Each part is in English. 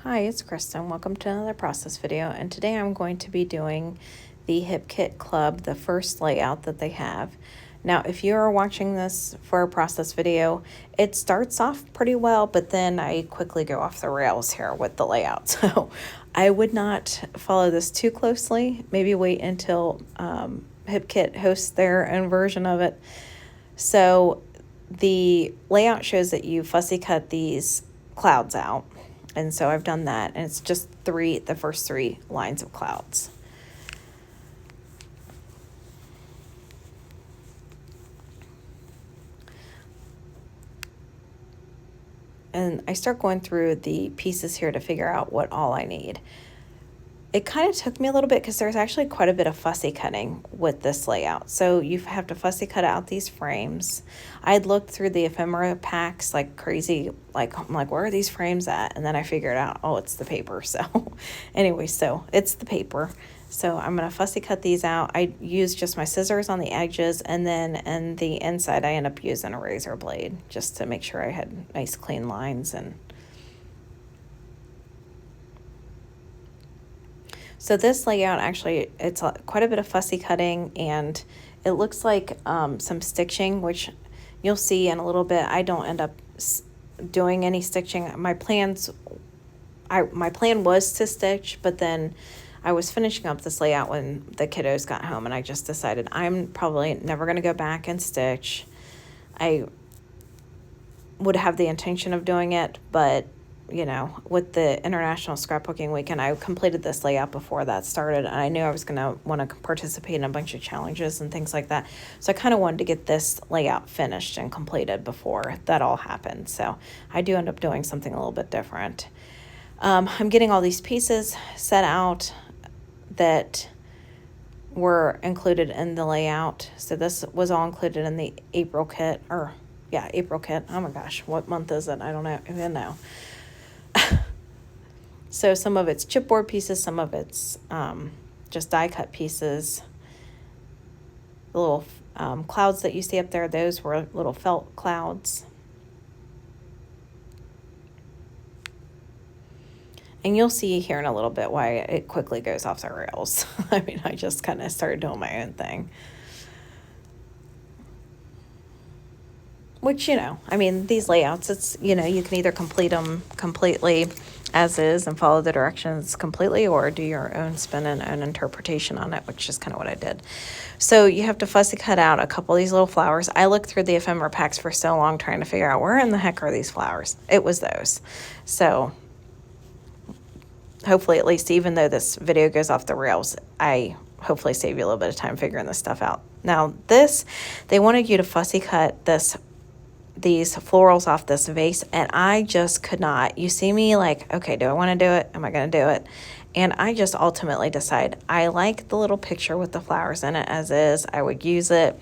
Hi, it's Kristen. Welcome to another process video, and today I'm going to be doing the Hip Kit Club, the first layout that they have. Now, if you are watching this for a process video, it starts off pretty well, but then I quickly go off the rails here with the layout. So I would not follow this too closely. Maybe wait until Hip Kit hosts their own version of it. So the layout shows that you fussy cut these clouds out. And so I've done that, and it's just the first three lines of clouds. And I start going through the pieces here to figure out what all I need. It kind of took me a little bit because there's actually quite a bit of fussy cutting with this layout. So you have to fussy cut out these frames. I had looked through the ephemera packs like crazy, I'm like, where are these frames at? And then I figured out, oh, it's the paper. So anyway, so it's the paper. So I'm going to fussy cut these out. I use just my scissors on the edges, and then in the inside I end up using a razor blade just to make sure I had nice clean lines. And so this layout, actually, it's quite a bit of fussy cutting, and it looks like some stitching, which you'll see in a little bit. I don't end up doing any stitching. My plan was to stitch, but then I was finishing up this layout when the kiddos got home, and I just decided I'm probably never going to go back and stitch. I would have the intention of doing it, but you know, with the International Scrapbooking Weekend, I completed this layout before that started, and I knew I was going to want to participate in a bunch of challenges and things like that. So I kind of wanted to get this layout finished and completed before that all happened. So I do end up doing something a little bit different. I'm getting all these pieces set out that were included in the layout. So this was all included in the April kit, April kit. Oh my gosh, what month is it? I don't even know. So some of it's chipboard pieces, some of it's just die cut pieces. The little clouds that you see up there, those were little felt clouds. And you'll see here in a little bit why it quickly goes off the rails. I mean, I just kind of started doing my own thing. Which, I mean, these layouts, it's, you can either complete them completely as is and follow the directions completely, or do your own spin and own interpretation on it, which is kind of what I did. So you have to fussy cut out a couple of these little flowers. I looked through the ephemera packs for so long trying to figure out where in the heck are these flowers. It was those. So hopefully, at least, even though this video goes off the rails, I hopefully save you a little bit of time figuring this stuff out. Now they wanted you to fussy cut these florals off this vase, and I just could not. You see me like, okay, do I want to do it? Am I going to do it? And I just ultimately decide I like the little picture with the flowers in it as is. I would use it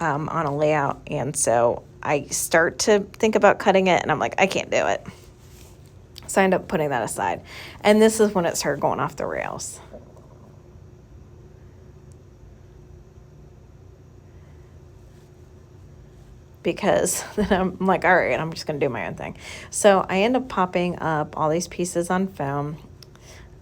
on a layout, and so I start to think about cutting it, and I'm like, I can't do it. So I end up putting that aside, and this is when it started going off the rails. Because then I'm like, all right, I'm just going to do my own thing. So I end up popping up all these pieces on foam.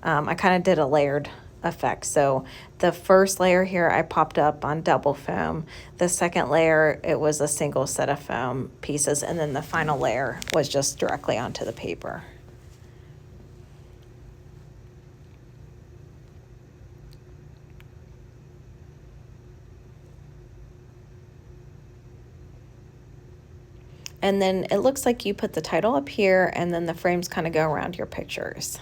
I kind of did a layered effect. So the first layer here, I popped up on double foam. The second layer, it was a single set of foam pieces. And then the final layer was just directly onto the paper. And then it looks like you put the title up here, and then the frames kind of go around your pictures.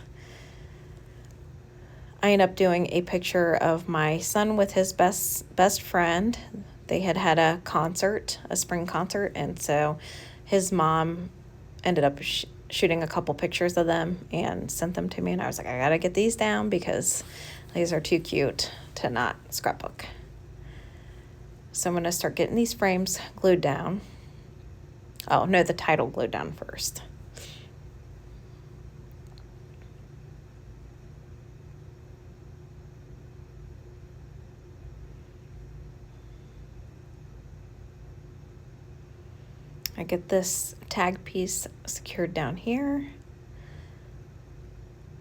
I end up doing a picture of my son with his best friend. They had a concert, a spring concert, and so his mom ended up shooting a couple pictures of them and sent them to me, and I was like, I gotta get these down because these are too cute to not scrapbook. So I'm gonna start getting these frames glued down. Oh, no, the title glued down first. I get this tag piece secured down here.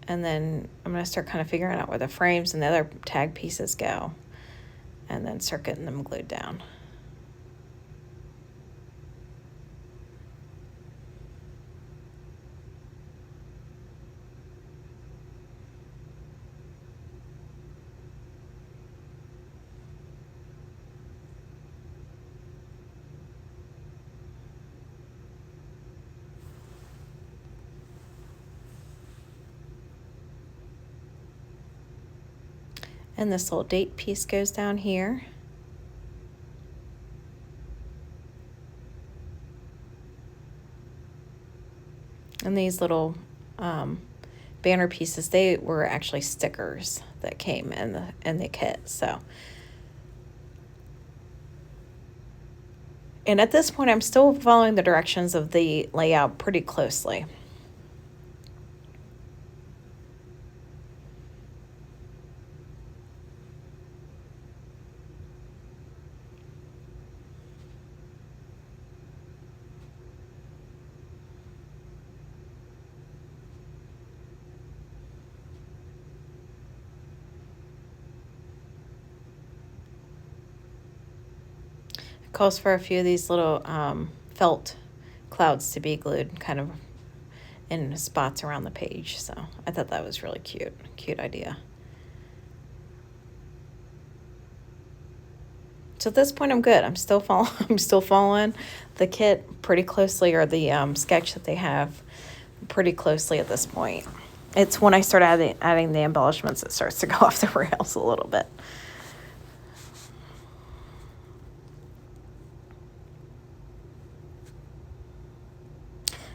And then I'm going to start kind of figuring out where the frames and the other tag pieces go, and then start getting them glued down. And this little date piece goes down here. And these little banner pieces, they were actually stickers that came in the kit. So, and at this point, I'm still following the directions of the layout pretty closely. Calls for a few of these little felt clouds to be glued kind of in spots around the page. So I thought that was really cute idea. So at this point I'm good. I'm still following the kit pretty closely, or the sketch that they have pretty closely at this point. It's when I start adding the embellishments, it starts to go off the rails a little bit.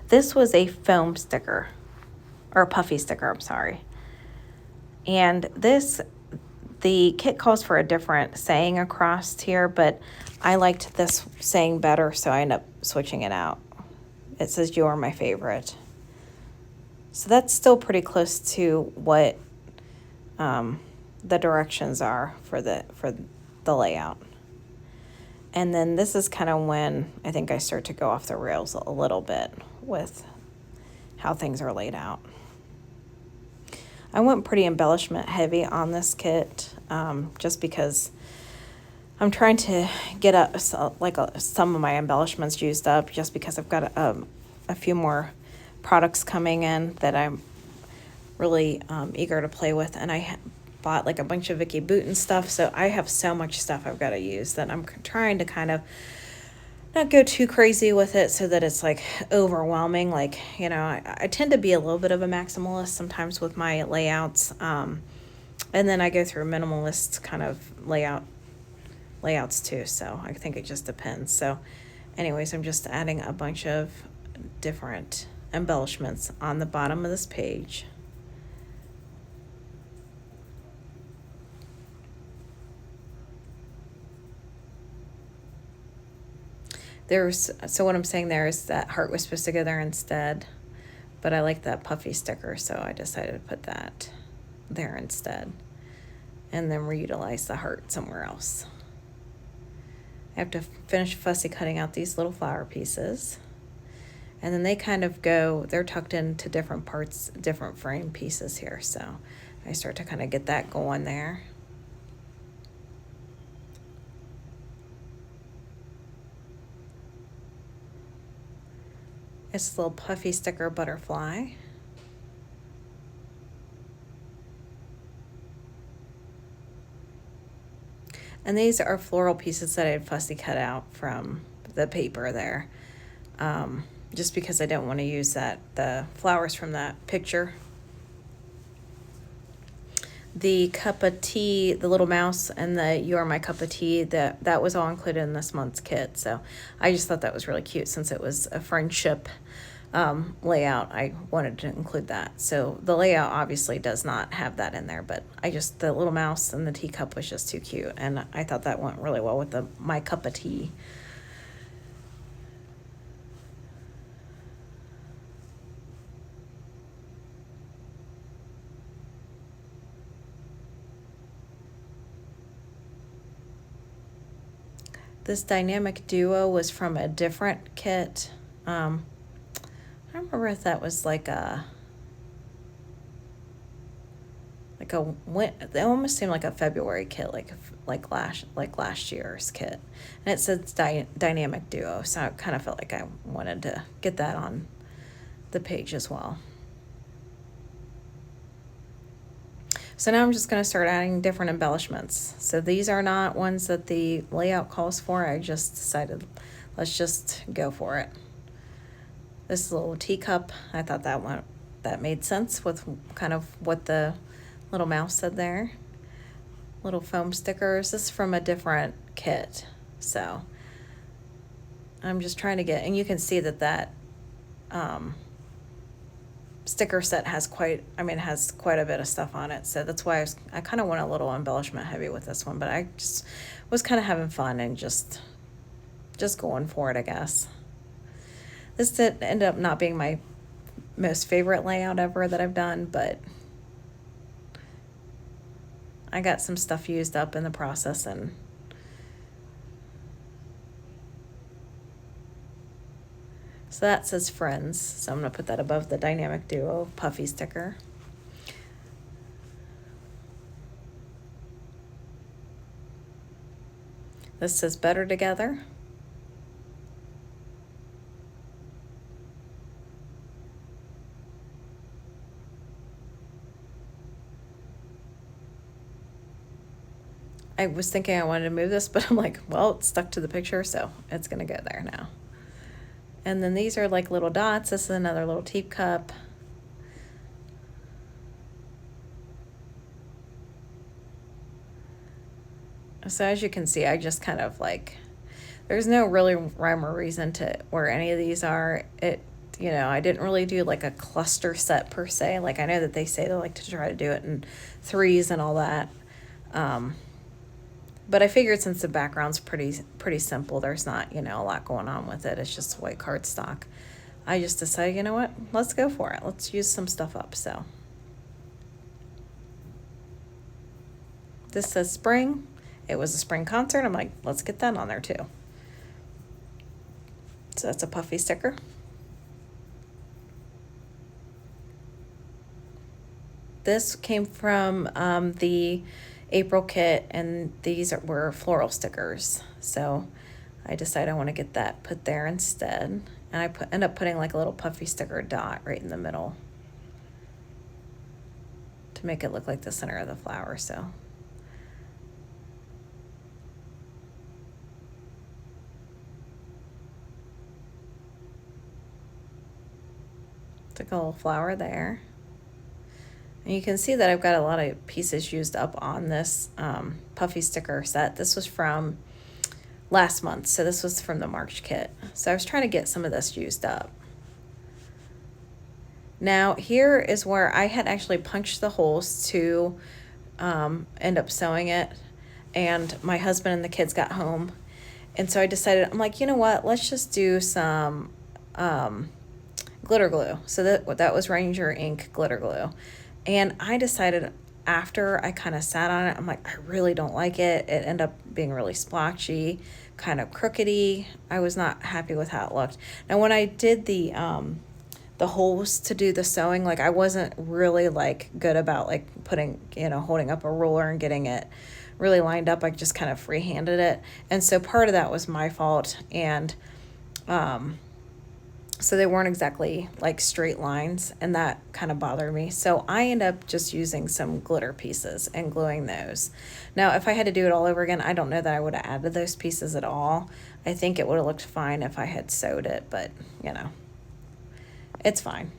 This was a foam sticker, or a puffy sticker, I'm sorry. And the kit calls for a different saying across here, but I liked this saying better, so I ended up switching it out. It says, "You are my favorite." So that's still pretty close to what the directions are for the layout. And then this is kind of when I think I start to go off the rails a little bit with how things are laid out. I went pretty embellishment heavy on this kit, just because I'm trying to get some of my embellishments used up, just because I've got a few more products coming in that I'm really eager to play with, and I bought like a bunch of Vicky Boutin stuff, so I have so much stuff I've got to use that I'm trying to kind of not go too crazy with it so that it's like overwhelming. Like, I tend to be a little bit of a maximalist sometimes with my layouts, and then I go through minimalist kind of layouts too, so I think it just depends. So anyways, I'm just adding a bunch of different embellishments on the bottom of this page. So what I'm saying there is that heart was supposed to go there instead, but I like that puffy sticker, so I decided to put that there instead, and then reutilize the heart somewhere else. I have to finish fussy cutting out these little flower pieces, and then they kind of they're tucked into different parts, different frame pieces here, so I start to kind of get that going there. It's a little puffy sticker butterfly. And these are floral pieces that I had fussy cut out from the paper there, just because I didn't want to use the flowers from that picture. The cup of tea, the little mouse, and the "You Are My Cup of Tea," that was all included in this month's kit. So I just thought that was really cute, since it was a friendship layout. I wanted to include that. So the layout obviously does not have that in there, but the little mouse and the teacup was just too cute, and I thought that went really well with my cup of tea. This dynamic duo was from a different kit. I don't remember if that was like like a they almost seem like a February kit, like last year's kit, and it says dynamic duo, so I kind of felt like I wanted to get that on the page as well. So now I'm just going to start adding different embellishments. So these are not ones that the layout calls for. I just decided, let's just go for it. This little teacup, I thought that made sense with kind of what the little mouse said there. Little foam stickers. This is from a different kit. So I'm just trying to get, and you can see that sticker set has quite a bit of stuff on it. So that's why I kind of went a little embellishment heavy with this one, but I just was kind of having fun and just going for it, I guess. This did end up not being my most favorite layout ever that I've done, but I got some stuff used up in the process, and so that says friends. So I'm going to put that above the dynamic duo puffy sticker. This says better together. I was thinking I wanted to move this, but I'm like, well, it's stuck to the picture, so it's going to go there now. And then these are like little dots. This is another little teacup. So as you can see, I just kind of like, there's no really rhyme or reason to where any of these are. I didn't really do like a cluster set per se. Like I know that they say they like to try to do it in threes and all that. But I figured since the background's pretty simple, there's not, a lot going on with it. It's just white cardstock. I just decided, you know what, let's go for it. Let's use some stuff up. So this says spring. It was a spring concert. I'm like, let's get that on there too. So that's a puffy sticker. This came from the April kit, and these were floral stickers. So I decided I want to get that put there instead. And I end up putting like a little puffy sticker dot right in the middle to make it look like the center of the flower. So took a little flower there. And you can see that I've got a lot of pieces used up on this puffy sticker set. This was from last month, so this was from the March kit. So I was trying to get some of this used up. Now here is where I had actually punched the holes to end up sewing it, and my husband and the kids got home, and so I decided, I'm like, you know what, let's just do some glitter glue. So that was Ranger ink glitter glue. And I decided after I kind of sat on it, I'm like, I really don't like it. It ended up being really splotchy, kind of crookedy. I was not happy with how it looked. Now, when I did the holes to do the sewing, like I wasn't really like good about like putting, holding up a ruler and getting it really lined up. I just kind of free-handed it. And so part of that was my fault. And so they weren't exactly like straight lines, and that kind of bothered me. So I end up just using some glitter pieces and gluing those. Now, if I had to do it all over again, I don't know that I would have added those pieces at all. I think it would have looked fine if I had sewed it, but it's fine.